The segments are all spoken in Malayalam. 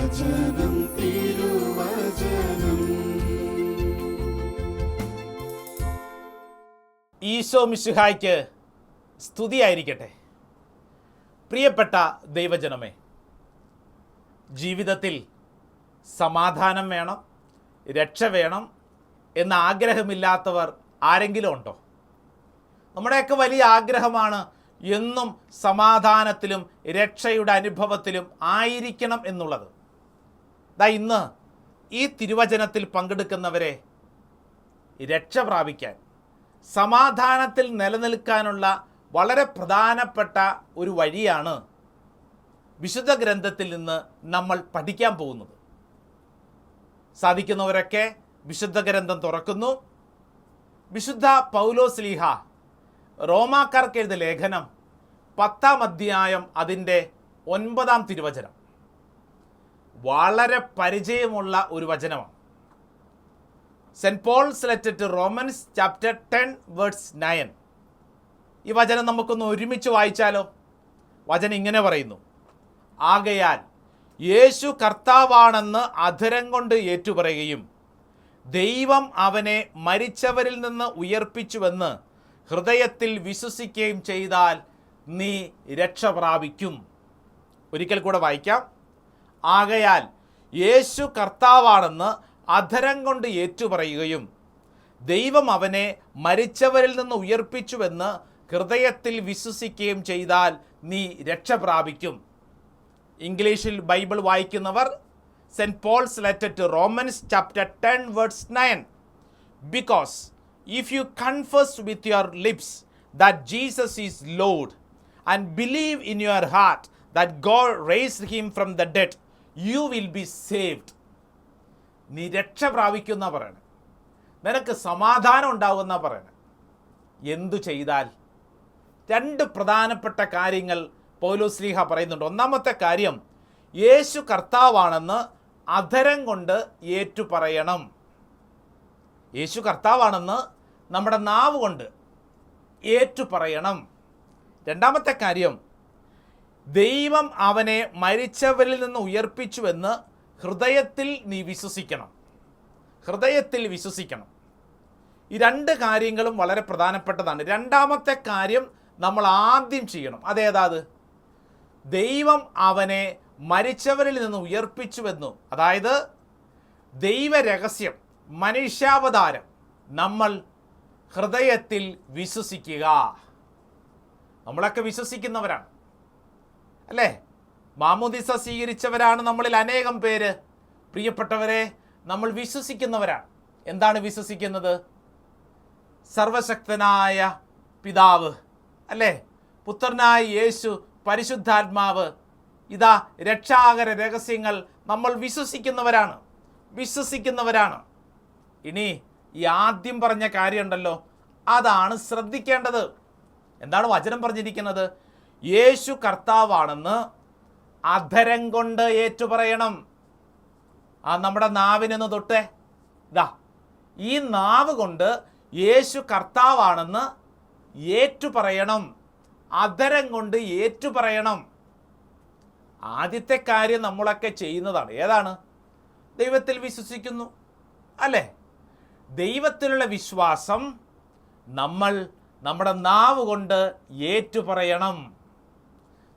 തിരുവചനം തിരുവചനം. ഈശോ മിശിഹായ്ക്ക് സ്തുതിയായിരിക്കട്ടെ. പ്രിയപ്പെട്ട ദൈവജനമേ, ജീവിതത്തിൽ സമാധാനം വേണം, രക്ഷ വേണം എന്ന ആഗ്രഹമില്ലാത്തവർ ആരെങ്കിലും ഉണ്ടോ? നമ്മുടെയൊക്കെ വലിയ ആഗ്രഹമാണ് എന്നും സമാധാനത്തിലും രക്ഷയുടെ അനുഭവത്തിലും ആയിരിക്കണം എന്നുള്ളത്. ഇന്ന് ഈ തിരുവചനത്തിൽ പങ്കെടുക്കുന്നവരെ രക്ഷ പ്രാപിക്കാൻ, സമാധാനത്തിൽ നിലനിൽക്കാനുള്ള വളരെ പ്രധാനപ്പെട്ട ഒരു വഴിയാണ് വിശുദ്ധ ഗ്രന്ഥത്തിൽ നിന്ന് നമ്മൾ പഠിക്കാൻ പോകുന്നത്. സാധിക്കുന്നവരൊക്കെ വിശുദ്ധ ഗ്രന്ഥം തുറക്കുന്നു. വിശുദ്ധ പൗലോസ്ലീഹ റോമാക്കാർക്ക് എഴുതിയ ലേഖനം 10-ാം അധ്യായം അതിൻ്റെ 9-ാം തിരുവചനം വളരെ പരിചയമുള്ള ഒരു വചനമാണ്. Saint Paul's letter to Romans chapter 10 verse 9. ഈ വചനം നമുക്കൊന്ന് ഒരുമിച്ച് വായിച്ചാലോ? വചനം ഇങ്ങനെ പറയുന്നു: ആകയാൽ യേശു കർത്താവാണെന്ന് അധരം കൊണ്ട് ഏറ്റുപറയുകയും ദൈവം അവനെ മരിച്ചവരിൽ നിന്ന് ഉയർപ്പിച്ചുവെന്ന് ഹൃദയത്തിൽ വിശ്വസിക്കുകയും ചെയ്താൽ നീ രക്ഷ പ്രാപിക്കും. ഒരിക്കൽ കൂടെ വായിക്കാം. ആകയാൽ യേശു കർത്താവാണെന്ന് അധരം കൊണ്ട് ഏറ്റുപറയുകയും ദൈവം അവനെ മരിച്ചവരിൽ നിന്ന് ഉയർപ്പിച്ചുവെന്ന് ഹൃദയത്തിൽ വിശ്വസിക്കുകയും ചെയ്താൽ നീ രക്ഷ പ്രാപിക്കും. ഇംഗ്ലീഷിൽ ബൈബിൾ വായിക്കുന്നവർ saint Paul's letter to Romans chapter 10 verse 9. Because if you confess with your lips that Jesus is Lord and believe in your heart that God raised him from the dead, you will be saved. നീ രക്ഷ പ്രാപിക്കുന്ന പറയണം, നിനക്ക് സമാധാനം ഉണ്ടാവുന്ന പറയണം. എന്തു ചെയ്താൽ? 2 പ്രധാനപ്പെട്ട കാര്യങ്ങൾ പൗലോസ്ലീഹ പറയുന്നുണ്ട്. ഒന്നാമത്തെ കാര്യം, യേശു കർത്താവാണെന്ന് അധരം കൊണ്ട് ഏറ്റുപറയണം. യേശു കർത്താവാണെന്ന് നമ്മുടെ നാവ് കൊണ്ട് ഏറ്റുപറയണം. രണ്ടാമത്തെ കാര്യം, ദൈവം അവനെ മരിച്ചവരിൽ നിന്ന് ഉയർപ്പിച്ചുവെന്ന് ഹൃദയത്തിൽ നീ വിശ്വസിക്കണം. ഹൃദയത്തിൽ വിശ്വസിക്കണം. ഈ 2 കാര്യങ്ങളും വളരെ പ്രധാനപ്പെട്ടതാണ്. രണ്ടാമത്തെ കാര്യം നമ്മൾ ആദ്യം ചെയ്യണം. അതേതാത്? ദൈവം അവനെ മരിച്ചവരിൽ നിന്ന് ഉയർപ്പിച്ചുവെന്നു, അതായത് ദൈവരഹസ്യം, മനുഷ്യാവതാരം നമ്മൾ ഹൃദയത്തിൽ വിശ്വസിക്കുക. നമ്മളൊക്കെ വിശ്വസിക്കുന്നവരാണ് അല്ലേ? മാമോദിസ സ്വീകരിച്ചവരാണ് നമ്മളിൽ അനേകം പേര്. പ്രിയപ്പെട്ടവരെ, നമ്മൾ വിശ്വസിക്കുന്നവരാണ്. എന്താണ് വിശ്വസിക്കുന്നത്? സർവശക്തനായ പിതാവ് അല്ലേ, പുത്രനായ യേശു, പരിശുദ്ധാത്മാവ്, ഇതാ രക്ഷാകര രഹസ്യങ്ങൾ നമ്മൾ വിശ്വസിക്കുന്നവരാണ്. ഇനി ഈ ആദ്യം പറഞ്ഞ കാര്യമുണ്ടല്ലോ, അതാണ് ശ്രദ്ധിക്കേണ്ടത്. എന്താണ് വചനം പറഞ്ഞിരിക്കുന്നത്? യേശു കർത്താവാണെന്ന് അധരം കൊണ്ട് ഏറ്റുപറയണം. നമ്മുടെ നാവിനൊന്ന് തൊട്ടേ, ഈ നാവ് കൊണ്ട് യേശു കർത്താവാണെന്ന് ഏറ്റുപറയണം. അധരം കൊണ്ട് ഏറ്റുപറയണം. ആദ്യത്തെ കാര്യം നമ്മളൊക്കെ ചെയ്യുന്നതാണ്. ഏതാണ്? ദൈവത്തിൽ വിശ്വസിക്കുന്നു അല്ലേ? ദൈവത്തിലുള്ള വിശ്വാസം നമ്മൾ നമ്മുടെ നാവ് കൊണ്ട് ഏറ്റുപറയണം.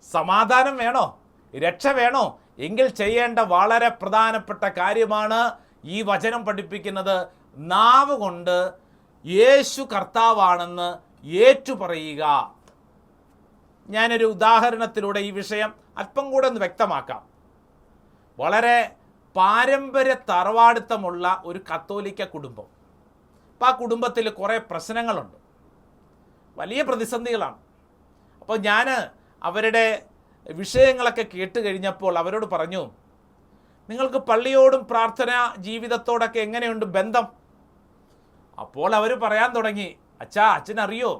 സമാധാനം വേണോ? രക്ഷ വേണോ? എങ്കിൽ ചെയ്യേണ്ട വളരെ പ്രധാനപ്പെട്ട കാര്യമാണ് ഈ വചനം പഠിപ്പിക്കുന്നത്. നാവ് കൊണ്ട് യേശു കർത്താവാണെന്ന് ഏറ്റുപറയുക. ഞാനൊരു ഉദാഹരണത്തിലൂടെ ഈ വിഷയം അല്പം കൂടെ ഒന്ന് വ്യക്തമാക്കാം. വളരെ പാരമ്പര്യ തറവാടിത്തമുള്ള ഒരു കത്തോലിക്ക കുടുംബം. അപ്പോൾ ആ കുടുംബത്തിൽ കുറേ പ്രശ്നങ്ങളുണ്ട്, വലിയ പ്രതിസന്ധികളാണ്. അപ്പോൾ ഞാൻ അവരുടെ വിഷയങ്ങളൊക്കെ കേട്ട് കഴിഞ്ഞപ്പോൾ അവരോട് പറഞ്ഞു, നിങ്ങൾക്ക് പള്ളിയോടും പ്രാർത്ഥന ജീവിതത്തോടൊക്കെ എങ്ങനെയുണ്ട് ബന്ധം? അപ്പോൾ അവർ പറയാൻ തുടങ്ങി, അച്ഛനറിയോ,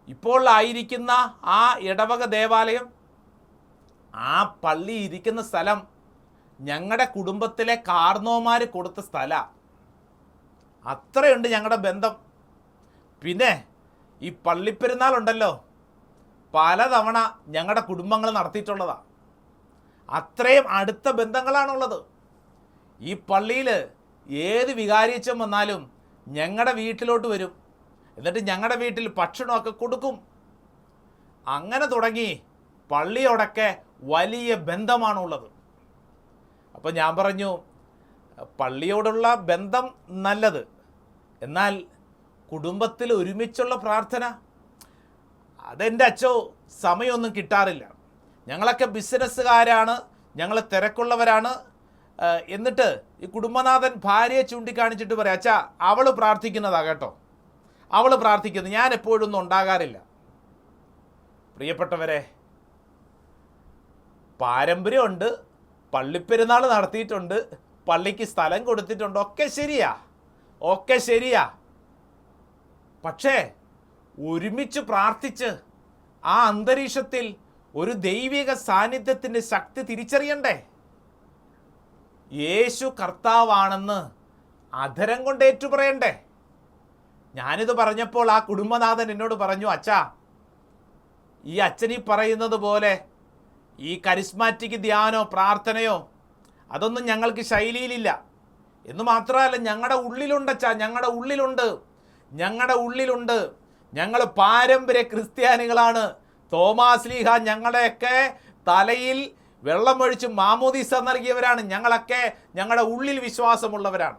ഇപ്പോൾ ആയിരിക്കുന്ന ആ ഇടവക ദേവാലയം, ആ പള്ളി ഇരിക്കുന്ന സ്ഥലം ഞങ്ങളുടെ കുടുംബത്തിലെ കാർന്നോമാർ കൊടുത്ത സ്ഥലമാണ്. അത്രയുണ്ട് ഞങ്ങളുടെ ബന്ധം. പിന്നെ ഈ പള്ളിപ്പെരുന്നാളുണ്ടല്ലോ, പലതവണ ഞങ്ങളുടെ കുടുംബങ്ങൾ നടത്തിയിട്ടുള്ളതാണ്. അത്രയും അടുത്ത ബന്ധങ്ങളാണുള്ളത്. ഈ പള്ളിയിൽ ഏത് വികാരിയച്ചൻ വന്നാലും ഞങ്ങളുടെ വീട്ടിലോട്ട് വരും, എന്നിട്ട് ഞങ്ങളുടെ വീട്ടിൽ ഭക്ഷണമൊക്കെ കൊടുക്കും. അങ്ങനെ തുടങ്ങി പള്ളിയോടൊക്കെ വലിയ ബന്ധമാണുള്ളത്. അപ്പോൾ ഞാൻ പറഞ്ഞു, പള്ളിയോടുള്ള ബന്ധം നല്ലത്, എന്നാൽ കുടുംബത്തിൽ ഒരുമിച്ചുള്ള പ്രാർത്ഥന അതെൻ്റെ അച്ഛോ സമയമൊന്നും കിട്ടാറില്ല. ഞങ്ങളൊക്കെ ബിസിനസ്സുകാരാണ്, ഞങ്ങൾ തിരക്കുള്ളവരാണ്. എന്നിട്ട് ഈ കുടുംബനാഥൻ ഭാര്യയെ ചൂണ്ടിക്കാണിച്ചിട്ട് പറയാം, അച്ഛാ അവൾ പ്രാർത്ഥിക്കുന്നതാ കേട്ടോ, അവൾ പ്രാർത്ഥിക്കുന്നത്, ഞാൻ എപ്പോഴൊന്നും ഉണ്ടാകാറില്ല. പ്രിയപ്പെട്ടവരെ, പാരമ്പര്യമുണ്ട്, പള്ളിപ്പെരുന്നാൾ നടത്തിയിട്ടുണ്ട്, പള്ളിക്ക് സ്ഥലം കൊടുത്തിട്ടുണ്ട്, ഒക്കെ ശരിയാ. പക്ഷേ ഒരുമിച്ച് പ്രാർത്ഥിച്ച് ആ അന്തരീക്ഷത്തിൽ ഒരു ദൈവിക സാന്നിധ്യത്തിൻ്റെ ശക്തി തിരിച്ചറിയണ്ടേ? യേശു കർത്താവാണെന്ന് അധരം കൊണ്ട് ഏറ്റുപറയണ്ടേ? ഞാനിത് പറഞ്ഞപ്പോൾ ആ കുടുംബനാഥൻ എന്നോട് പറഞ്ഞു, അച്ഛാ ഈ അച്ഛനീ പറയുന്നത് പോലെ ഈ കരിസ്മാറ്റിക് ധ്യാനോ പ്രാർത്ഥനയോ അതൊന്നും ഞങ്ങൾക്ക് ശൈലിയിലില്ല എന്ന് മാത്രമല്ല, ഞങ്ങളുടെ ഉള്ളിലുണ്ട് അച്ഛാ, ഞങ്ങളുടെ ഉള്ളിലുണ്ട്. ഞങ്ങൾ പാരമ്പര്യ ക്രിസ്ത്യാനികളാണ്. തോമാശ്ലീഹ ഞങ്ങളുടെയൊക്കെ തലയിൽ വെള്ളമൊഴിച്ച് മാമോദീസ നൽകിയവരാണ്. ഞങ്ങളൊക്കെ ഞങ്ങളുടെ ഉള്ളിൽ വിശ്വാസമുള്ളവരാണ്.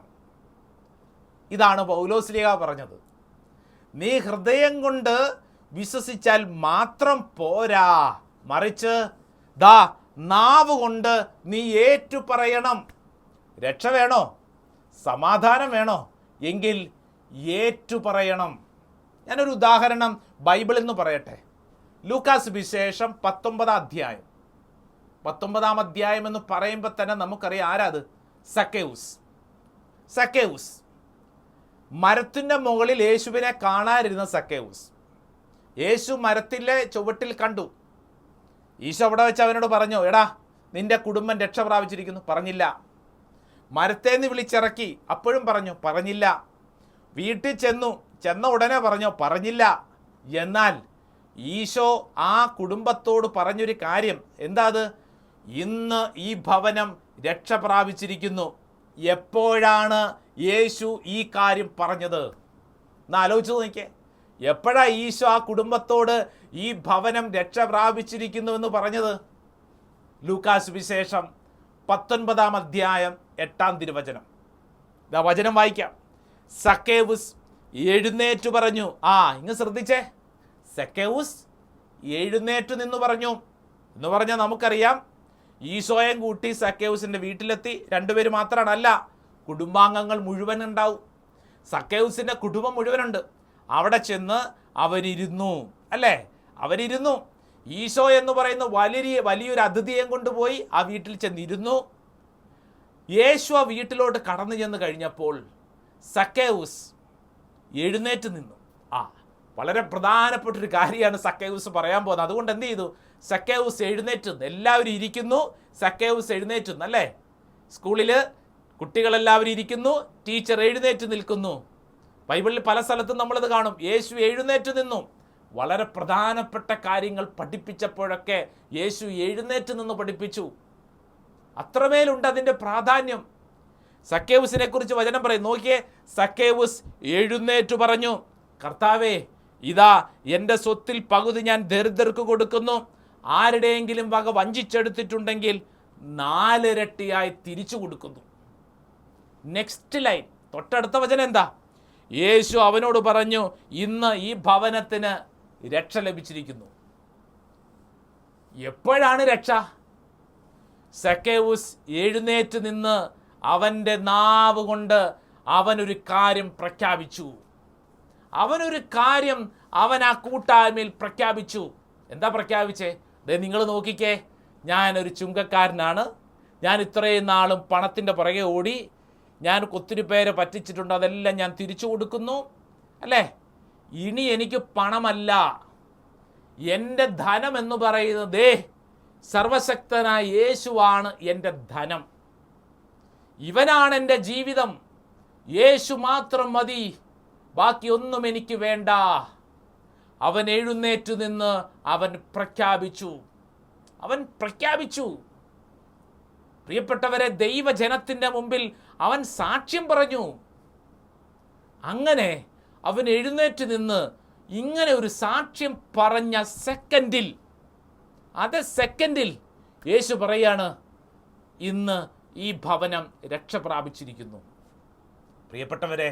ഇതാണ് പൗലോശ്ലീഹ പറഞ്ഞത്. നീ ഹൃദയം കൊണ്ട് വിശ്വസിച്ചാൽ മാത്രം പോരാ, മറിച്ച് നാവ് കൊണ്ട് നീ ഏറ്റുപറയണം. രക്ഷ വേണോ, സമാധാനം വേണോ, എങ്കിൽ ഏറ്റുപറയണം. ഞാനൊരു ഉദാഹരണം ബൈബിളിൽ നിന്ന് പറയട്ടെ. ലൂക്കാസ് വിശേഷം 19-ാം അധ്യായം എന്ന് പറയുമ്പോൾ തന്നെ നമുക്കറിയാം ആരാത്? സക്കേവുസ്. മരത്തിൻ്റെ മുകളിൽ യേശുവിനെ കാണാനിരുന്ന സക്കേവുസ്. യേശു മരത്തിലെ ചുവട്ടിൽ കണ്ടു. ഈശോ അവിടെ വെച്ച് അവനോട് പറഞ്ഞു, എടാ നിന്റെ കുടുംബം രക്ഷ പ്രാപിച്ചിരിക്കുന്നു. പറഞ്ഞില്ല. മരത്തേന്ന് വിളിച്ചിറക്കി, അപ്പോഴും പറഞ്ഞില്ല. വീട്ടിൽ ചെന്ന ഉടനെ പറഞ്ഞില്ല. എന്നാൽ ഈശോ ആ കുടുംബത്തോട് പറഞ്ഞൊരു കാര്യം എന്താ? അത് ഇന്ന് ഈ ഭവനം രക്ഷ പ്രാപിച്ചിരിക്കുന്നു. എപ്പോഴാണ് യേശു ഈ കാര്യം പറഞ്ഞത്? എന്ന് ആലോചിച്ച് നോക്കിയേ. എപ്പോഴാണ് ഈശോ ആ കുടുംബത്തോട് ഈ ഭവനം രക്ഷ പ്രാപിച്ചിരിക്കുന്നുവെന്ന് പറഞ്ഞത്? ലൂക്കാസ് വിശേഷം 19-ാം അധ്യായം 8-ാം തിരുവചനം. ഇതാ വചനം വായിക്കാം. സക്കേവുസ് എഴുന്നേറ്റു പറഞ്ഞു. ഇങ്ങ് ശ്രദ്ധിച്ചേ. സക്കേവുസ് എഴുന്നേറ്റു നിന്ന് പറഞ്ഞു എന്ന് പറഞ്ഞാൽ നമുക്കറിയാം, ഈശോയും കൂട്ടി സക്കേവുസിൻ്റെ വീട്ടിലെത്തി. രണ്ടുപേര് മാത്രമല്ല, കുടുംബാംഗങ്ങൾ മുഴുവൻ ഉണ്ടാവും. സക്കേവുസിൻ്റെ കുടുംബം മുഴുവനുണ്ട്. അവിടെ ചെന്ന് അവരിരുന്നു. ഈശോ എന്ന് പറയുന്ന വലിയൊരു അതിഥിയെയും കൊണ്ടുപോയി ആ വീട്ടിൽ ചെന്നിരുന്നു. യേശു ആ വീട്ടിലോട്ട് കടന്നു ചെന്ന് കഴിഞ്ഞപ്പോൾ സക്കേവുസ് എഴുന്നേറ്റ് നിന്നു. വളരെ പ്രധാനപ്പെട്ടൊരു കാര്യമാണ് സക്കേവുസ് പറയാൻ പോകുന്നത്. അതുകൊണ്ട് എന്ത് ചെയ്തു? സക്കേവുസ് എഴുന്നേറ്റ്. എല്ലാവരും ഇരിക്കുന്നു, സക്കേവുസ് എഴുന്നേറ്റ്. അല്ലേ? സ്കൂളിൽ കുട്ടികളെല്ലാവരും ഇരിക്കുന്നു, ടീച്ചർ എഴുന്നേറ്റ് നിൽക്കുന്നു. ബൈബിളിൽ പല സ്ഥലത്തും നമ്മളിത് കാണും. യേശു എഴുന്നേറ്റ് നിന്നു. വളരെ പ്രധാനപ്പെട്ട കാര്യങ്ങൾ പഠിപ്പിച്ചപ്പോഴൊക്കെ യേശു എഴുന്നേറ്റ് നിന്ന് പഠിപ്പിച്ചു. അത്രമേലുണ്ട് അതിൻ്റെ പ്രാധാന്യം. സക്കേവുസിനെ കുറിച്ച് വചനം പറയും. നോക്കിയേ, സക്കേവുസ് എഴുന്നേറ്റു പറഞ്ഞു, കർത്താവേ, ഇതാ എൻ്റെ സ്വത്തിൽ പകുതി ഞാൻ ദരിദ്രർക്ക് കൊടുക്കുന്നു. ആരുടെയെങ്കിലും വക വഞ്ചിച്ചെടുത്തിട്ടുണ്ടെങ്കിൽ 4 ഇരട്ടിയായി തിരിച്ചു കൊടുക്കുന്നു. നെക്സ്റ്റ് ലൈൻ, തൊട്ടടുത്ത വചനം എന്താ? യേശു അവനോട് പറഞ്ഞു, ഇന്ന് ഈ ഭവനത്തിന് രക്ഷ ലഭിച്ചിരിക്കുന്നു. എപ്പോഴാണ് രക്ഷ? സക്കേവുസ് എഴുന്നേറ്റ് നിന്ന് അവൻ്റെ നാവ് കൊണ്ട് അവനൊരു കാര്യം പ്രഖ്യാപിച്ചു. അവൻ ആ കൂട്ടായ്മയിൽ പ്രഖ്യാപിച്ചു. എന്താ പ്രഖ്യാപിച്ചേ? നിങ്ങൾ നോക്കിക്കേ, ഞാനൊരു ചുങ്കക്കാരനാണ്. ഞാൻ ഇത്രയും നാളും പണത്തിൻ്റെ പുറകെ ഓടി. ഞാൻ ഒത്തിരി പേരെ പറ്റിച്ചിട്ടുണ്ട്, അതെല്ലാം ഞാൻ തിരിച്ചു കൊടുക്കുന്നു. അല്ലേ? ഇനി എനിക്ക് പണമല്ല, എൻ്റെ ധനം എന്ന് പറയുന്നത് സർവശക്തനായ യേശുവാണ് എൻ്റെ ധനം. ഇവനാണ് എൻ്റെ ജീവിതം. യേശു മാത്രം മതി, ബാക്കിയൊന്നും എനിക്ക് വേണ്ട. അവൻ എഴുന്നേറ്റു നിന്ന് അവൻ പ്രഖ്യാപിച്ചു. പ്രിയപ്പെട്ടവരെ, ദൈവജനത്തിൻ്റെ മുമ്പിൽ അവൻ സാക്ഷ്യം പറഞ്ഞു. അങ്ങനെ അവൻ എഴുന്നേറ്റ് നിന്ന് ഇങ്ങനെ ഒരു സാക്ഷ്യം പറഞ്ഞ സെക്കൻഡിൽ യേശു പറയാണ്, ഇന്ന് ഈ ഭവനം രക്ഷ പ്രാപിച്ചിരിക്കുന്നു. പ്രിയപ്പെട്ടവരെ,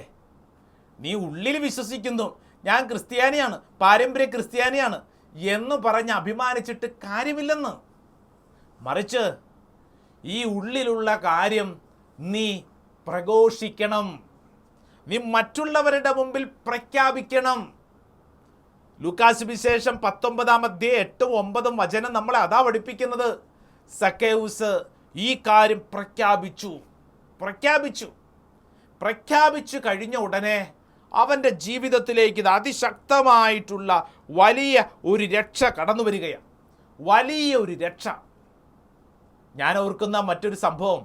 നീ ഉള്ളിൽ വിശ്വസിക്കുന്നു, ഞാൻ ക്രിസ്ത്യാനിയാണ്, പാരമ്പര്യ ക്രിസ്ത്യാനിയാണ് എന്ന് പറഞ്ഞ് അഭിമാനിച്ചിട്ട് കാര്യമില്ലെന്ന്. മറിച്ച് ഈ ഉള്ളിലുള്ള കാര്യം നീ പ്രഘോഷിക്കണം, നീ മറ്റുള്ളവരുടെ മുമ്പിൽ പ്രഖ്യാപിക്കണം. ലൂക്കാസ് സുവിശേഷം 19:8-9 നമ്മളെ അതാ പഠിപ്പിക്കുന്നത്. സക്കേവുസ് ഈ കാര്യം പ്രഖ്യാപിച്ചു കഴിഞ്ഞ ഉടനെ അവൻ്റെ ജീവിതത്തിലേക്ക് ഇത് അതിശക്തമായിട്ടുള്ള വലിയ ഒരു രക്ഷ കടന്നു വരികയാണ്. വലിയ ഒരു രക്ഷ. ഞാൻ ഓർക്കുന്ന മറ്റൊരു സംഭവം,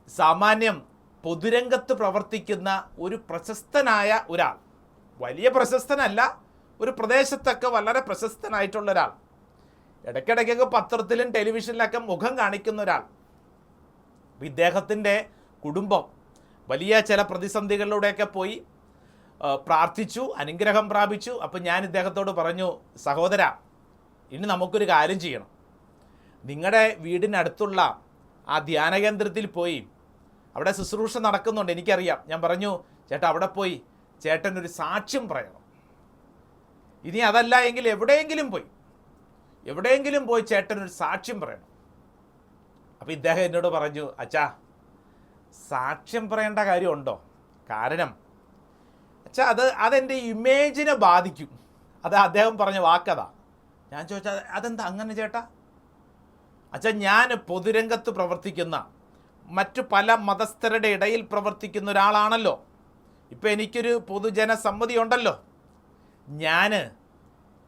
സാമാന്യം പൊതുരംഗത്ത് പ്രവർത്തിക്കുന്ന ഒരു പ്രശസ്തനായ ഒരാൾ, വലിയ പ്രശസ്തനല്ല, ഒരു പ്രദേശത്തൊക്കെ വളരെ പ്രശസ്തനായിട്ടുള്ള ഒരാൾ, ഇടയ്ക്കിടയ്ക്കൊക്കെ പത്രത്തിലും ടെലിവിഷനിലൊക്കെ മുഖം കാണിക്കുന്ന ഒരാൾ. ഇദ്ദേഹത്തിൻ്റെ കുടുംബം വലിയ ചില പ്രതിസന്ധികളിലൂടെയൊക്കെ പോയി പ്രാർത്ഥിച്ചു, അനുഗ്രഹം പ്രാപിച്ചു. അപ്പം ഞാൻ ഇദ്ദേഹത്തോട് പറഞ്ഞു, സഹോദര, ഇനി നമുക്കൊരു കാര്യം ചെയ്യണം. നിങ്ങളുടെ വീടിനടുത്തുള്ള ആ ധ്യാന കേന്ദ്രത്തിൽ പോയി, അവിടെ ശുശ്രൂഷ നടക്കുന്നുണ്ട്, എനിക്കറിയാം. ഞാൻ പറഞ്ഞു, ചേട്ടാ അവിടെ പോയി ചേട്ടനൊരു സാക്ഷ്യം പറയണം. ഇനി അതല്ല എങ്കിൽ എവിടെയെങ്കിലും പോയി ചേട്ടനൊരു സാക്ഷ്യം പറയണം. അപ്പോൾ ഇദ്ദേഹം എന്നോട് പറഞ്ഞു, അച്ഛാ, സാക്ഷ്യം പറയേണ്ട കാര്യമുണ്ടോ? കാരണം അച്ഛാ, അതെൻ്റെ ഇമേജിനെ ബാധിക്കും. അത് അദ്ദേഹം പറഞ്ഞ വാക്കതാ. ഞാൻ ചോദിച്ചാൽ അതെന്താ അങ്ങനെ ചേട്ടാ? അച്ഛാ, ഞാൻ പൊതുരംഗത്ത് പ്രവർത്തിക്കുന്ന, മറ്റു പല മതസ്ഥരുടെ ഇടയിൽ പ്രവർത്തിക്കുന്ന ഒരാളാണല്ലോ. ഇപ്പം എനിക്കൊരു പൊതുജനസമ്മതി ഉണ്ടല്ലോ. ഞാൻ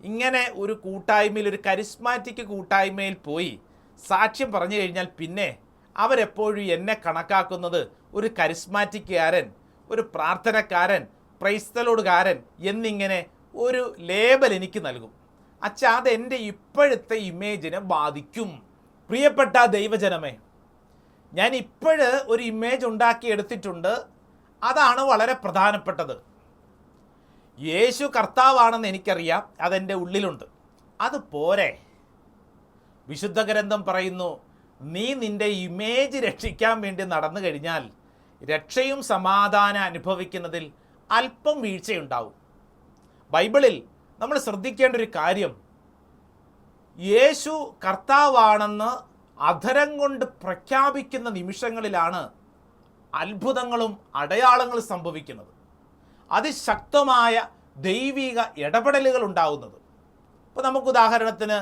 ഇങ്ങനെ ഒരു കൂട്ടായ്മയിൽ, ഒരു കരിസ്മാറ്റിക് കൂട്ടായ്മയിൽ പോയി സാക്ഷ്യം പറഞ്ഞു കഴിഞ്ഞാൽ പിന്നെ അവരെപ്പോഴും എന്നെ കണക്കാക്കുന്നത് ഒരു കരിസ്മാറ്റിക്കാരൻ, ഒരു പ്രാർത്ഥനക്കാരൻ, പ്രൈസ്തലോടുകാരൻ എന്നിങ്ങനെ ഒരു ലേബൽ എനിക്ക് നൽകും. അച്ഛാ, അതെൻ്റെ ഇപ്പോഴത്തെ ഇമേജിനെ ബാധിക്കും. പ്രിയപ്പെട്ട ദൈവജനമേ, ഞാൻ ഒരു ഇമേജ് ഉണ്ടാക്കിയെടുത്തിട്ടുണ്ട്. അതാണ് വളരെ പ്രധാനപ്പെട്ടത്. യേശു കർത്താവാണെന്ന് എനിക്കറിയാം, അതെൻ്റെ ഉള്ളിലുണ്ട്. അത് പോരെ. വിശുദ്ധ ഗ്രന്ഥം പറയുന്നു, നീ നിൻ്റെ ഇമേജ് രക്ഷിക്കാൻ വേണ്ടി നടന്നു കഴിഞ്ഞാൽ രക്ഷയും സമാധാനം അനുഭവിക്കുന്നതിൽ അല്പം വീഴ്ചയുണ്ടാവും. ബൈബിളിൽ നമ്മൾ ശ്രദ്ധിക്കേണ്ട ഒരു കാര്യം, യേശു കർത്താവാണെന്ന് അധരം കൊണ്ട് പ്രഖ്യാപിക്കുന്ന നിമിഷങ്ങളിലാണ് അത്ഭുതങ്ങളും അടയാളങ്ങളും സംഭവിക്കുന്നത്. അതിശക്തമായ ദൈവിക ഇടപെടലുകൾ ഉണ്ടാകുന്നത്. ഇപ്പോൾ നമുക്ക് ഉദാഹരണത്തിന്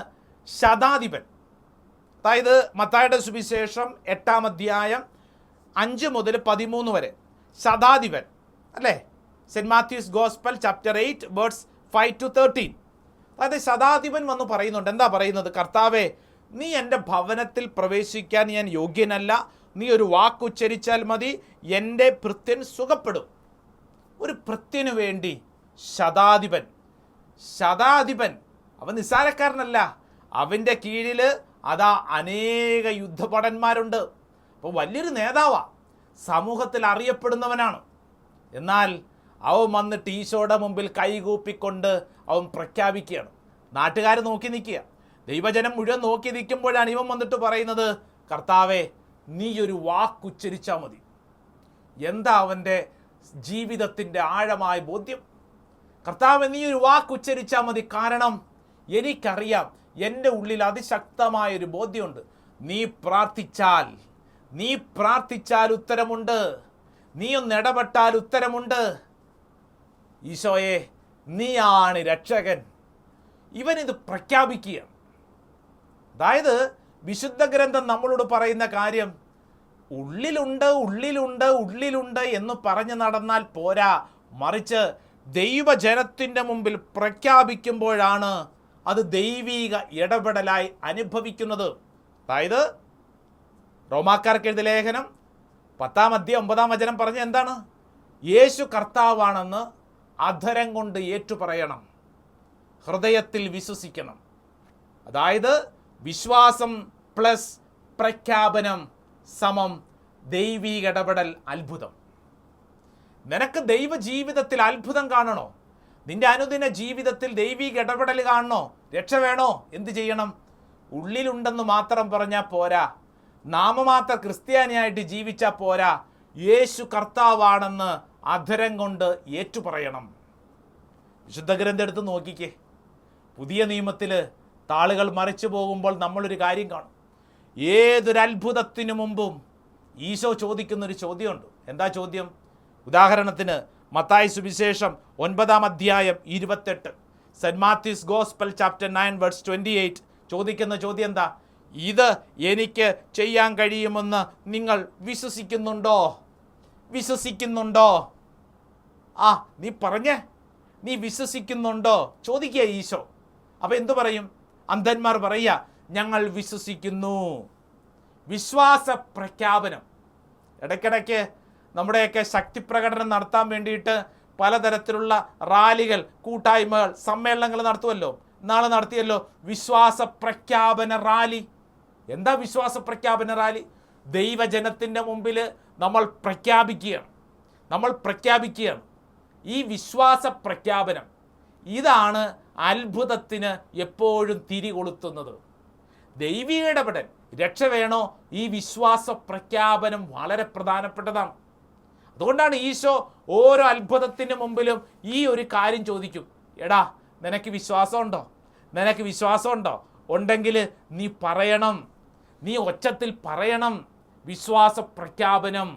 ശതാധിപൻ, അതായത് മത്തായിയുടെ സുവിശേഷം 8-5-13 വരെ ശതാധിപൻ അല്ലേ? Saint Matthew's gospel chapter 8 words 5-13. അതായത് ശതാധിപൻ വന്ന് പറയുന്നുണ്ട്. എന്താ പറയുന്നത്? കർത്താവേ, നീ എൻ്റെ ഭവനത്തിൽ പ്രവേശിക്കാൻ ഞാൻ യോഗ്യനല്ല. നീ ഒരു വാക്കുച്ചരിച്ചാൽ മതി, എൻ്റെ ഭൃത്യൻ സുഖപ്പെടും. ഒരു ഭൃത്യനു വേണ്ടി ശതാധിപൻ അവൻ നിസ്സാരക്കാരനല്ല. അവൻ്റെ കീഴിൽ അതാ അനേക യുദ്ധഭടന്മാരുണ്ട്. അപ്പോൾ വലിയൊരു നേതാവാ, സമൂഹത്തിൽ അറിയപ്പെടുന്നവനാണ്. എന്നാൽ അവൻ വന്നിട്ട് ഈശോയുടെ മുമ്പിൽ കൈകൂപ്പിക്കൊണ്ട് അവൻ പ്രഖ്യാപിക്കുകയാണ്. നാട്ടുകാർ നോക്കി നിൽക്കുക, ദൈവജനം മുഴുവൻ നോക്കി നിൽക്കുമ്പോഴാണ് ഇവൻ വന്നിട്ട് പറയുന്നത്, കർത്താവേ, നീ ഒരു വാക്കുച്ചരിച്ചാൽ മതി. എന്താ അവൻ്റെ ജീവിതത്തിൻ്റെ ആഴമായ ബോധ്യം? കർത്താവേ, നീ ഒരു വാക്കുച്ചരിച്ചാൽ മതി. കാരണം എനിക്കറിയാം, എൻ്റെ ഉള്ളിൽ അതിശക്തമായൊരു ബോധ്യമുണ്ട്. നീ പ്രാർത്ഥിച്ചാൽ ഉത്തരമുണ്ട്, നീ ഒന്ന് ഇടപെട്ടാൽ ഉത്തരമുണ്ട്. ഈശോയെ, നീയാണ് രക്ഷകൻ. ഇവനിത് പ്രഖ്യാപിക്കുക. അതായത് വിശുദ്ധ ഗ്രന്ഥം നമ്മളോട് പറയുന്ന കാര്യം, ഉള്ളിലുണ്ട് എന്ന് പറഞ്ഞു നടന്നാൽ പോരാ. മറിച്ച് ദൈവജനത്തിൻ്റെ മുമ്പിൽ പ്രഖ്യാപിക്കുമ്പോഴാണ് അത് ദൈവീക ഇടപെടലായി അനുഭവിക്കുന്നത്. അതായത് റോമാക്കാർക്ക് എഴുതിയ ലേഖനം 10-9 പറഞ്ഞ എന്താണ്? യേശു കർത്താവാണെന്ന് അധരം കൊണ്ട് ഏറ്റുപറയണം, ഹൃദയത്തിൽ വിശ്വസിക്കണം. അതായത് വിശ്വാസം പ്ലസ് പ്രഖ്യാപനം സമം ദൈവീക ഇടപെടൽ അത്ഭുതം. നിനക്ക് ദൈവ ജീവിതത്തിൽ അത്ഭുതം കാണണോ? നിന്റെ അനുദിന ജീവിതത്തിൽ ദൈവീക ഇടപെടൽ കാണണോ? രക്ഷ വേണോ? എന്ത് ചെയ്യണം? ഉള്ളിലുണ്ടെന്ന് മാത്രം പറഞ്ഞാൽ പോരാ, നാമമാത്ര ക്രിസ്ത്യാനിയായിട്ട് ജീവിച്ചാൽ പോരാ, യേശു കർത്താവാണെന്ന് അധരം കൊണ്ട് ഏറ്റുപറയണം. വിശുദ്ധ ഗ്രന്ഥം എടുത്ത് നോക്കിക്കേ. പുതിയ നിയമത്തിൽ താളുകൾ മറിച്ചു പോകുമ്പോൾ നമ്മളൊരു കാര്യം കാണും. ഏതൊരു അത്ഭുതത്തിനു മുമ്പും ഈശോ ചോദിക്കുന്നൊരു ചോദ്യമുണ്ട്. എന്താ ചോദ്യം? ഉദാഹരണത്തിന് മത്തായി സുവിശേഷം 9-ാം അധ്യായം 28, saint Matthew's gospel chapter 9 verse 28 ചോദിക്കുന്ന ചോദ്യം എന്താ? ഇത് എനിക്ക് ചെയ്യാൻ കഴിയുമെന്ന് നിങ്ങൾ വിശ്വസിക്കുന്നുണ്ടോ? വിശ്വസിക്കുന്നുണ്ടോ? നീ പറഞ്ഞേ, നീ വിശ്വസിക്കുന്നുണ്ടോ ചോദിക്കുക ഈശോ. അപ്പം എന്തു പറയും? അന്ധന്മാർ പറയുക, ഞങ്ങൾ വിശ്വസിക്കുന്നു. വിശ്വാസ പ്രഖ്യാപനം. ഇടയ്ക്കിടയ്ക്ക് നമ്മുടെയൊക്കെ ശക്തി പ്രകടനം നടത്താൻ വേണ്ടിയിട്ട് പലതരത്തിലുള്ള റാലികൾ, കൂട്ടായ്മകൾ, സമ്മേളനങ്ങൾ നടത്തുമല്ലോ. നാളെ നടത്തിയല്ലോ വിശ്വാസ പ്രഖ്യാപന റാലി. എന്താ വിശ്വാസ പ്രഖ്യാപന റാലി? ദൈവജനത്തിൻ്റെ മുമ്പിൽ നമ്മൾ പ്രഖ്യാപിക്കുകയാണ്. ഈ വിശ്വാസ പ്രഖ്യാപനം, ഇതാണ് അത്ഭുതത്തിന് എപ്പോഴും തിരികൊളുത്തുന്നത്. ദൈവിക ഇടപെടൽ, രക്ഷ വേണോ? ഈ വിശ്വാസ പ്രഖ്യാപനം വളരെ പ്രധാനപ്പെട്ടതാണ്. അതുകൊണ്ടാണ് ഈശോ ഓരോ അത്ഭുതത്തിന് മുമ്പിലും ഈ ഒരു കാര്യം ചോദിക്കും. എടാ, നിനക്ക് വിശ്വാസമുണ്ടോ? നിനക്ക് വിശ്വാസമുണ്ടോ? ഉണ്ടെങ്കിൽ നീ പറയണം, നീ ഒച്ചത്തിൽ പറയണം. വിശ്വാസ പ്രഖ്യാപനം.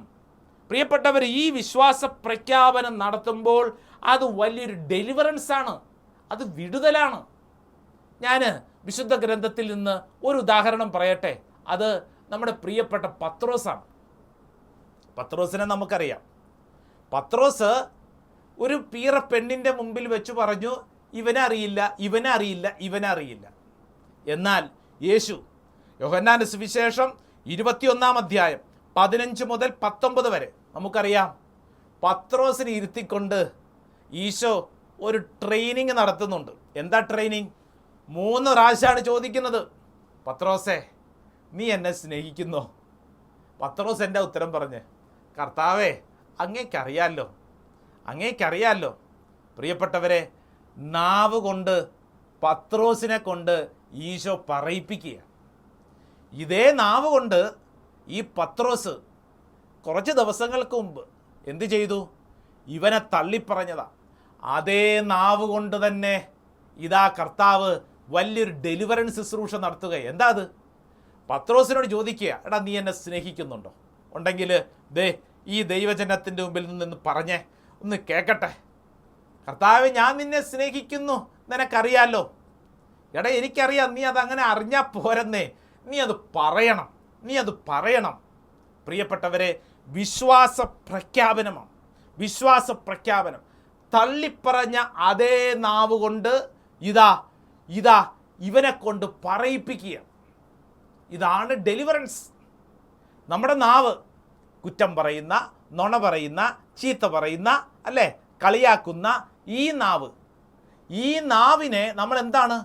പ്രിയപ്പെട്ടവർ, ഈ വിശ്വാസ പ്രഖ്യാപനം നടത്തുമ്പോൾ അത് വലിയൊരു ഡെലിവറൻസ് ആണ്, അത് വിടുതലാണ്. ഞാൻ വിശുദ്ധ ഗ്രന്ഥത്തിൽ നിന്ന് ഒരു ഉദാഹരണം പറയട്ടെ. അത് നമ്മുടെ പ്രിയപ്പെട്ട പത്രോസാണ്. പത്രോസിനെ നമുക്കറിയാം. പത്രോസ് ഒരു പീറ പെണ്ണിൻ്റെ മുമ്പിൽ വെച്ച് പറഞ്ഞു, ഇവനറിയില്ല. എന്നാൽ യേശു യോഹന്നാന്റെ സുവിശേഷം 21-ാം അധ്യായം 15 മുതൽ 19 വരെ നമുക്കറിയാം, പത്രോസിനെ ഇരുത്തിക്കൊണ്ട് ഈശോ ഒരു ട്രെയിനിങ് നടത്തുന്നുണ്ട്. എന്താ ട്രെയിനിങ്? 3 പ്രാവശ്യമാണ് ചോദിക്കുന്നത്, പത്രോസേ, നീ എന്നെ സ്നേഹിക്കുന്നോ? പത്രോസ് എൻ്റെ ഉത്തരം പറഞ്ഞ്, കർത്താവേ, അങ്ങേക്കറിയാലോ. പ്രിയപ്പെട്ടവരെ, നാവ് കൊണ്ട് പത്രോസിനെ കൊണ്ട് ഈശോ പറയിപ്പിക്കുക. ഇതേ നാവ് കൊണ്ട് ഈ പത്രോസ് കുറച്ച് ദിവസങ്ങൾക്ക് മുമ്പ് എന്ത് ചെയ്തു? ഇവനെ തള്ളിപ്പറഞ്ഞതാ. അതേ നാവ് കൊണ്ട് തന്നെ ഇതാ കർത്താവ് വലിയൊരു ഡെലിവറൻസ് ശുശ്രൂഷ നടത്തുക. എന്താ അത്? പത്രോസിനോട് ചോദിക്കുക, എടാ, നീ എന്നെ സ്നേഹിക്കുന്നുണ്ടോ? ഉണ്ടെങ്കിൽ ദേ ഈ ദൈവജനത്തിൻ്റെ മുമ്പിൽ നിന്ന് പറഞ്ഞേ, ഒന്ന് കേൾക്കട്ടെ. കർത്താവേ, ഞാൻ നിന്നെ സ്നേഹിക്കുന്നു, നിനക്കറിയാലോ. എടാ, എനിക്കറിയാം, നീ അതങ്ങനെ അറിഞ്ഞാൽ പോരെന്നേ, നീ അത് പറയണം. പ്രിയപ്പെട്ടവരെ, വിശ്വാസ പ്രഖ്യാപനം. തള്ളിപ്പറഞ്ഞ അതേ നാവ് കൊണ്ട് ഇതാ ഇവനെ കൊണ്ട് പറയിപ്പിക്കുക. ഇതാണ് ഡെലിവറൻസ്. നമ്മുടെ നാവ് കുറ്റം പറയുന്ന, നുണ പറയുന്ന, ചീത്ത പറയുന്ന, അല്ലേ, കളിയാക്കുന്ന ഈ നാവിനെ നമ്മൾ എന്താണ്?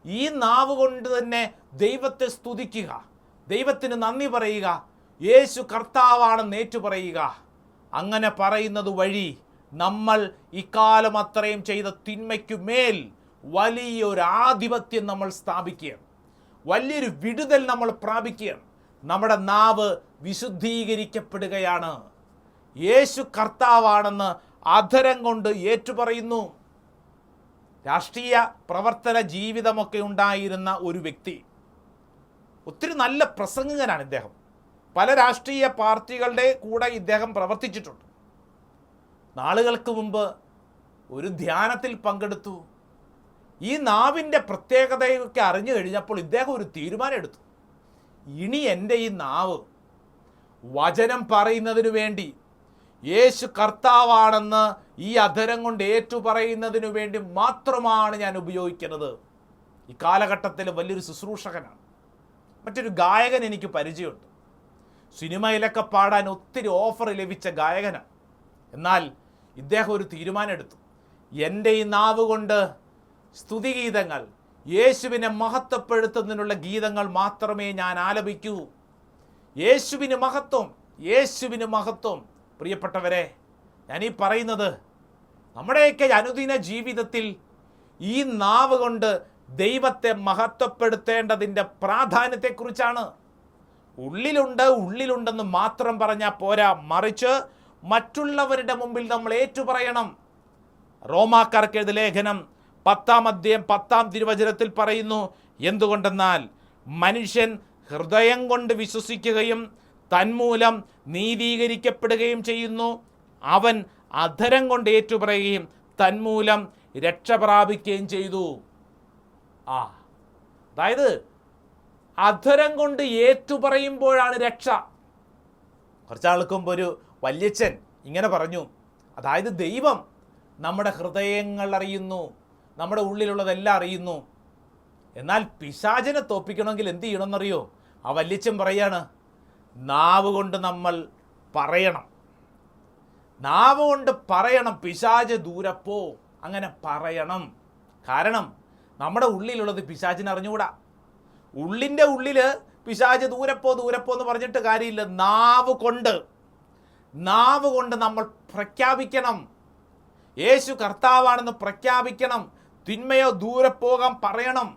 ഈ നാവ് കൊണ്ട് തന്നെ ദൈവത്തെ സ്തുതിക്കുക, ദൈവത്തിന് നന്ദി പറയുക, യേശു കർത്താവാണെന്ന് ഏറ്റുപറയുക. അങ്ങനെ പറയുന്നത് വഴി നമ്മൾ ഇക്കാലം അത്രയും ചെയ്ത തിന്മയ്ക്കുമേൽ വലിയൊരു ആധിപത്യം നമ്മൾ സ്ഥാപിക്കുകയാണ്, വലിയൊരു വിടുതൽ നമ്മൾ പ്രാപിക്കുകയാണ്. നമ്മുടെ നാവ് വിശുദ്ധീകരിക്കപ്പെടുകയാണ്. യേശു കർത്താവാണെന്ന് അധരം കൊണ്ട് ഏറ്റുപറയുന്നു. രാഷ്ട്രീയ പ്രവർത്തന ജീവിതമൊക്കെ ഉണ്ടായിരുന്ന ഒരു വ്യക്തി, ഒത്തിരി നല്ല പ്രസംഗകനാണ് ഇദ്ദേഹം. പല രാഷ്ട്രീയ പാർട്ടികളുടെ കൂടെ ഇദ്ദേഹം പ്രവർത്തിച്ചിട്ടുണ്ട്. നാളുകൾക്ക് മുമ്പ് ഒരു ധ്യാനത്തിൽ പങ്കെടുത്തു. ഈ നാവിൻ്റെ പ്രത്യേകതയൊക്കെ അറിഞ്ഞു കഴിഞ്ഞപ്പോൾ ഇദ്ദേഹം ഒരു തീരുമാനം എടുത്തു. ഇനി എൻ്റെ ഈ നാവ് വചനം പറയുന്നതിനു വേണ്ടി, യേശു കർത്താവാണെന്ന് ഈ അധരം കൊണ്ട് ഏറ്റുപറയുന്നതിനു വേണ്ടി മാത്രമാണ് ഞാൻ ഉപയോഗിക്കുന്നത്. ഈ കാലഘട്ടത്തിൽ വലിയൊരു ശുശ്രൂഷകനാണ്. മറ്റൊരു ഗായകൻ എനിക്ക് പരിചയമുണ്ട്. സിനിമയിലൊക്കെ പാടാൻ ഒത്തിരി ഓഫർ ലഭിച്ച ഗായകനാണ്. എന്നാൽ ഇദ്ദേഹം ഒരു തീരുമാനം എടുത്തു. എൻ്റെ ഈ നാവ് കൊണ്ട് സ്തുതിഗീതങ്ങൾ, യേശുവിനെ മഹത്വപ്പെടുത്തുന്നതിനുള്ള ഗീതങ്ങൾ മാത്രമേ ഞാൻ ആലപിക്കൂ. യേശുവിന് മഹത്വം, യേശുവിന് മഹത്വം. പ്രിയപ്പെട്ടവരെ, ഞാനീ പറയുന്നത് നമ്മുടെയൊക്കെ അനുദിന ജീവിതത്തിൽ ഈ നാവ് കൊണ്ട് ദൈവത്തെ മഹത്വപ്പെടുത്തേണ്ടതിൻ്റെ പ്രാധാന്യത്തെക്കുറിച്ചാണ്. ഉള്ളിലുണ്ടെന്ന് മാത്രം പറഞ്ഞാൽ പോരാ, മറിച്ച് മറ്റുള്ളവരുടെ മുമ്പിൽ നമ്മൾ ഏറ്റുപറയണം. റോമാക്കാർക്ക് എഴുതിയ ലേഖനം 10-ാം അധ്യായം 10-ാം തിരുവചനത്തിൽ പറയുന്നു, എന്തുകൊണ്ടെന്നാൽ മനുഷ്യൻ ഹൃദയം കൊണ്ട് വിശ്വസിക്കുകയും തന്മൂലം നീതീകരിക്കപ്പെടുകയും ചെയ്യുന്നു, അവൻ അധരം കൊണ്ട് ഏറ്റുപറയുകയും തന്മൂലം രക്ഷ പ്രാപിക്കുകയും ചെയ്തു. അതായത് അധരം കൊണ്ട് ഏറ്റുപറയുമ്പോഴാണ് രക്ഷ. കുറച്ചാൾക്ക് മുമ്പ് ഒരു വല്യച്ഛൻ ഇങ്ങനെ പറഞ്ഞു, അതായത് ദൈവം നമ്മുടെ ഹൃദയങ്ങൾ അറിയുന്നു, നമ്മുടെ ഉള്ളിലുള്ളതെല്ലാം അറിയുന്നു. എന്നാൽ പിശാചിനെ തോൽപ്പിക്കണമെങ്കിൽ എന്ത് ചെയ്യണമെന്നറിയോ? ആ വല്യച്ഛൻ പറയാണ്, നാവ് കൊണ്ട് നമ്മൾ പറയണം, നാവ് കൊണ്ട് പറയണം, പിശാച് ദൂരെ പോ, അങ്ങനെ പറയണം. കാരണം നമ്മുടെ ഉള്ളിലുള്ളത് പിശാചിന് അറിഞ്ഞുകൂടാ. ഉള്ളിൻ്റെ ഉള്ളിൽ പിശാച് ദൂരപ്പോ എന്ന് പറഞ്ഞിട്ട് കാര്യമില്ല. നാവ് കൊണ്ട് നമ്മൾ പ്രഖ്യാപിക്കണം, യേശു കർത്താവാണെന്ന് പ്രഖ്യാപിക്കണം, തിന്മയോ ദൂരെ പോകാൻ പറയണം.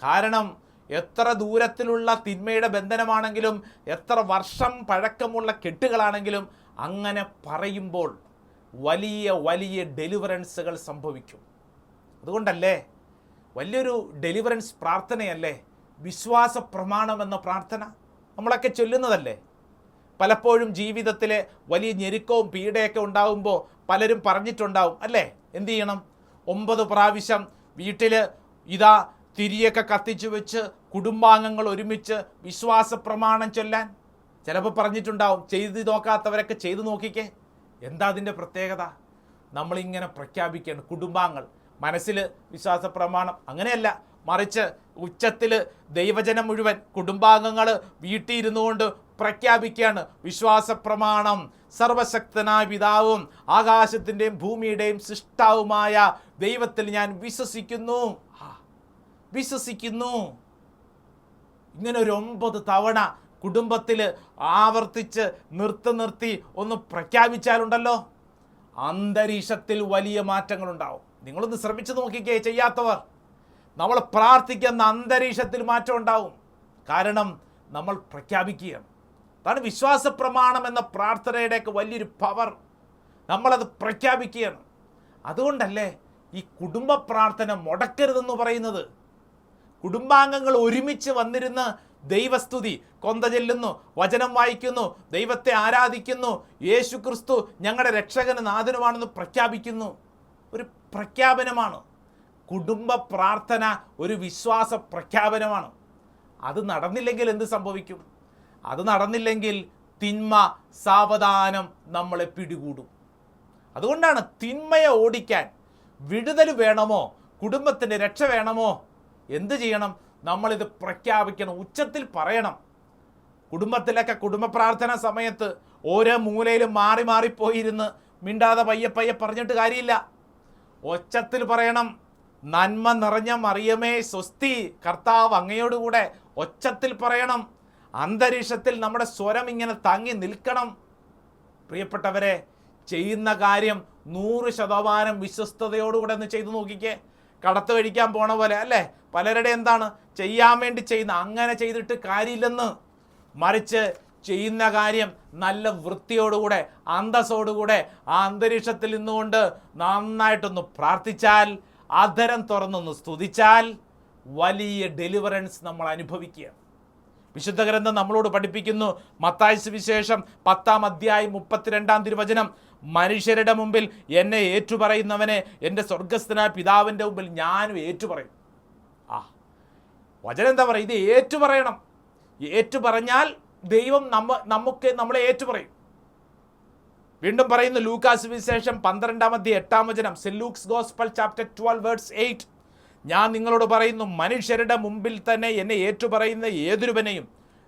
കാരണം എത്ര ദൂരത്തിലുള്ള തിന്മയുടെ ബന്ധനമാണെങ്കിലും, എത്ര വർഷം പഴക്കമുള്ള കെട്ടുകളാണെങ്കിലും, അങ്ങനെ പറയുമ്പോൾ വലിയ വലിയ ഡെലിവറൻസുകൾ സംഭവിക്കും. അതുകൊണ്ടല്ലേ വലിയൊരു ഡെലിവറൻസ് പ്രാർത്ഥനയല്ലേ വിശ്വാസ പ്രമാണം എന്ന പ്രാർത്ഥന നമ്മളൊക്കെ ചൊല്ലുന്നതല്ലേ? പലപ്പോഴും ജീവിതത്തിലെ വലിയ ഞെരുക്കവും പീഡയൊക്കെ ഉണ്ടാകുമ്പോൾ പലരും പറഞ്ഞിട്ടുണ്ടാവും അല്ലേ, എന്തു ചെയ്യണം? 9 പ്രാവശ്യം വീട്ടിൽ ഇതാ തിരിയൊക്കെ കത്തിച്ചു വെച്ച് കുടുംബാംഗങ്ങൾ ഒരുമിച്ച് വിശ്വാസ പ്രമാണം ചൊല്ലാൻ. ചിലപ്പോൾ പറഞ്ഞിട്ടുണ്ടാവും, ചെയ്ത് നോക്കാത്തവരൊക്കെ ചെയ്തു നോക്കിക്കേ. എന്താ അതിൻ്റെ പ്രത്യേകത? നമ്മളിങ്ങനെ പ്രഖ്യാപിക്കുകയാണ്. കുടുംബാംഗങ്ങൾ മനസ്സിൽ വിശ്വാസ പ്രമാണം, അങ്ങനെയല്ല, മറിച്ച് ഉച്ചത്തിൽ ദൈവജനം മുഴുവൻ കുടുംബാംഗങ്ങൾ വീട്ടിൽ ഇരുന്നു കൊണ്ട് പ്രഖ്യാപിക്കുകയാണ്, വിശ്വാസ പ്രമാണം, സർവശക്തനായ പിതാവും ആകാശത്തിൻ്റെയും ഭൂമിയുടെയും സൃഷ്ടാവുമായ ദൈവത്തിൽ ഞാൻ വിശ്വസിക്കുന്നു. ഇങ്ങനെ ഒരു 9 തവണ കുടുംബത്തിൽ ആവർത്തിച്ച് നിർത്തി ഒന്ന് പ്രഖ്യാപിച്ചാലുണ്ടല്ലോ, അന്തരീക്ഷത്തിൽ വലിയ മാറ്റങ്ങളുണ്ടാവും. നിങ്ങളൊന്ന് ശ്രമിച്ചു നോക്കിക്കേ, ചെയ്യാത്തവർ. നമ്മൾ പ്രാർത്ഥിക്കുന്ന അന്തരീക്ഷത്തിൽ മാറ്റം ഉണ്ടാവും. കാരണം നമ്മൾ പ്രഖ്യാപിക്കുകയാണ്. അതാണ് വിശ്വാസ പ്രമാണം എന്ന പ്രാർത്ഥനയുടെയൊക്കെ വലിയൊരു പവർ. നമ്മളത് പ്രഖ്യാപിക്കുകയാണ്. അതുകൊണ്ടല്ലേ ഈ കുടുംബ പ്രാർത്ഥന മുടക്കരുതെന്ന് പറയുന്നത്. കുടുംബാംഗങ്ങൾ ഒരുമിച്ച് വന്നിരുന്ന് ദൈവസ്തുതി, കൊന്ത ചെല്ലുന്നു, വചനം വായിക്കുന്നു, ദൈവത്തെ ആരാധിക്കുന്നു, യേശു ക്രിസ്തു ഞങ്ങളുടെ രക്ഷകന് നാഥനുമാണെന്ന് പ്രഖ്യാപിക്കുന്നു. ഒരു പ്രഖ്യാപനമാണ്. കുടുംബ പ്രാർത്ഥന ഒരു വിശ്വാസ പ്രഖ്യാപനമാണ്. അത് നടന്നില്ലെങ്കിൽ എന്ത് സംഭവിക്കും? അത് നടന്നില്ലെങ്കിൽ തിന്മ സാവധാനം നമ്മളെ പിടികൂടും. അതുകൊണ്ടാണ് തിന്മയെ ഓടിക്കാൻ വിടുതൽ വേണമോ, കുടുംബത്തിൻ്റെ രക്ഷ വേണമോ, എന്ത് ചെയ്യണം? നമ്മളിത് പ്രഖ്യാപിക്കണം, ഉച്ചത്തിൽ പറയണം. കുടുംബത്തിലൊക്കെ കുടുംബ പ്രാർത്ഥന സമയത്ത് ഓരോ മൂലയിലും മാറിപ്പോയിരുന്ന് മിണ്ടാതെ പയ്യെ പറഞ്ഞിട്ട് കാര്യമില്ല. ഒച്ചത്തിൽ പറയണം. നന്മ നിറഞ്ഞ മറിയമേ സ്വസ്തി, കർത്താവ് അങ്ങയോടുകൂടെ. ഒച്ചത്തിൽ പറയണം. അന്തരീക്ഷത്തിൽ നമ്മുടെ സ്വരം ഇങ്ങനെ തങ്ങി നിൽക്കണം. പ്രിയപ്പെട്ടവരെ, ചെയ്യുന്ന കാര്യം 100% വിശ്വസ്തയോടുകൂടെ ഒന്ന് ചെയ്തു നോക്കിക്കേ. കടത്ത് കഴിക്കാൻ പോണ പോലെ അല്ലേ, പലരുടെ എന്താണ് ചെയ്യാൻ വേണ്ടി ചെയ്യുന്ന, അങ്ങനെ ചെയ്തിട്ട് കാര്യമില്ലെന്ന്. മറിച്ച് ചെയ്യുന്ന കാര്യം നല്ല വൃത്തിയോടുകൂടെ, അന്തസ്സോടുകൂടെ ആ അന്തരീക്ഷത്തിൽ നിന്നുകൊണ്ട് നന്നായിട്ടൊന്ന് പ്രാർത്ഥിച്ചാൽ, അധരം തുറന്നൊന്ന് സ്തുതിച്ചാൽ വലിയ ഡെലിവറൻസ് നമ്മൾ അനുഭവിക്കുക. വിശുദ്ധ ഗ്രന്ഥം നമ്മളോട് പഠിപ്പിക്കുന്നു, മത്തായി സുവിശേഷം 10-ാം അധ്യായം 32-ാം തിരുവചനം, മനുഷ്യരുടെ മുമ്പിൽ എന്നെ ഏറ്റുപറയുന്നവനെ എൻ്റെ സ്വർഗസ്ഥനായ പിതാവിൻ്റെ മുമ്പിൽ ഞാനും ഏറ്റുപറയും. വചനം എന്താ പറയുക? ഇത് ഏറ്റുപറയണം. ഏറ്റുപറഞ്ഞാൽ ദൈവം നമ്മളെ ഏറ്റുപറയും. വീണ്ടും പറയുന്നു, ലൂക്കാസ് സുവിശേഷം 12-ാം അധ്യായം 8-ാം വചനം, saint Luke's gospel chapter 12 verse 8, ഞാൻ നിങ്ങളോട് പറയുന്നു, മനുഷ്യരുടെ മുമ്പിൽ തന്നെ എന്നെ ഏറ്റുപറയുന്ന ഏതൊരുവനെയും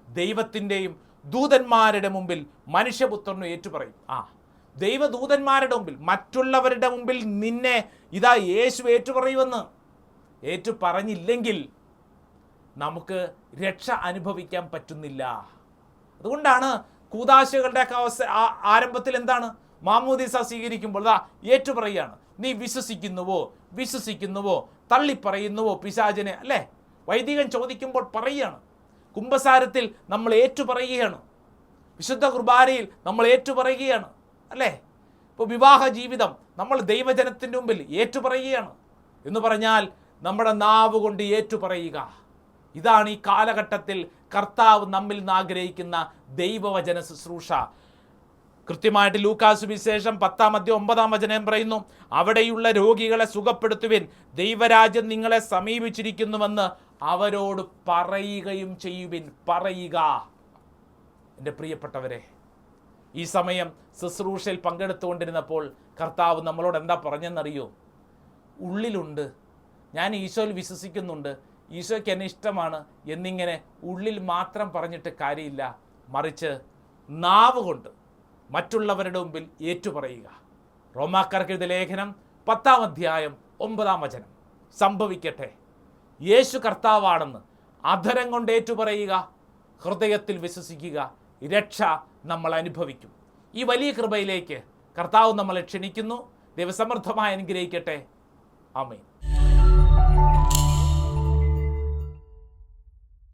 ദൈവത്തിൻ്റെയും ദൂതന്മാരുടെ മുമ്പിൽ മനുഷ്യപുത്രനും ഏറ്റുപറയും. ദൈവദൂതന്മാരുടെ മുമ്പിൽ, മറ്റുള്ളവരുടെ മുമ്പിൽ നിന്നെ ഇതാ യേശു ഏറ്റുപറയുമെന്ന്. ഏറ്റുപറഞ്ഞില്ലെങ്കിൽ നമുക്ക് രക്ഷ അനുഭവിക്കാൻ പറ്റുന്നില്ല. അതുകൊണ്ടാണ് കൂദാശകളുടെയൊക്കെ ആരംഭത്തിൽ എന്താണ്? മാമോദീസ സ്വീകരിക്കുമ്പോൾ ഏറ്റുപറയുകയാണ്. നീ വിശ്വസിക്കുന്നുവോ തള്ളിപ്പറയുന്നുവോ പിശാചിനെ, അല്ലേ? വൈദികൻ ചോദിക്കുമ്പോൾ പറയുകയാണ്. കുംഭസാരത്തിൽ നമ്മൾ ഏറ്റുപറയുകയാണ്. വിശുദ്ധ കുർബാനയിൽ നമ്മൾ ഏറ്റുപറയുകയാണ്, അല്ലേ? ഇപ്പോൾ വിവാഹ ജീവിതം നമ്മൾ ദൈവജനത്തിൻ്റെ മുമ്പിൽ ഏറ്റുപറയുകയാണ്. എന്ന് പറഞ്ഞാൽ നമ്മുടെ നാവ് കൊണ്ട് ഏറ്റുപറയുക. ഇതാണ് ഈ കാലഘട്ടത്തിൽ കർത്താവ് നമ്മിൽ നിന്ന് ആഗ്രഹിക്കുന്ന ദൈവവചന ശുശ്രൂഷ. കൃത്യമായിട്ട് ലൂക്കാസ് സുവിശേഷം 10:9 പറയുന്നു, അവിടെയുള്ള രോഗികളെ സുഖപ്പെടുത്തുവിൻ, ദൈവരാജ്യം നിങ്ങളെ സമീപിച്ചിരിക്കുന്നുവെന്ന് അവരോട് പറയുകയും ചെയ്യുവിൻ. പറയുക. എൻ്റെ പ്രിയപ്പെട്ടവരെ, ഈ സമയം ശുശ്രൂഷയിൽ പങ്കെടുത്തുകൊണ്ടിരുന്നപ്പോൾ കർത്താവ് നമ്മളോട് എന്താ പറഞ്ഞെന്നറിയോ? ഉള്ളിലുണ്ട്, ഞാൻ ഈശോയിൽ വിശ്വസിക്കുന്നുണ്ട്, ഈശോയ്ക്ക് എന്നെ ഇഷ്ടമാണ് എന്നിങ്ങനെ ഉള്ളിൽ മാത്രം പറഞ്ഞിട്ട് കാര്യമില്ല. മറിച്ച് നാവ് കൊണ്ട് മറ്റുള്ളവരുടെ മുമ്പിൽ ഏറ്റുപറയുക. റോമാക്കാർക്ക് എഴുതിയ ലേഖനം 10:9 സംഭവിക്കട്ടെ. യേശു കർത്താവാണെന്ന് അധരം കൊണ്ട് ഏറ്റുപറയുക, ഹൃദയത്തിൽ വിശ്വസിക്കുക, രക്ഷ നമ്മൾ അനുഭവിക്കും. ഈ വലിയ കൃപയിലേക്ക് കർത്താവ് നമ്മളെ ക്ഷണിക്കുന്നു. ദൈവസമൃദ്ധമായി അനുഗ്രഹിക്കട്ടെ. ആമേൻ.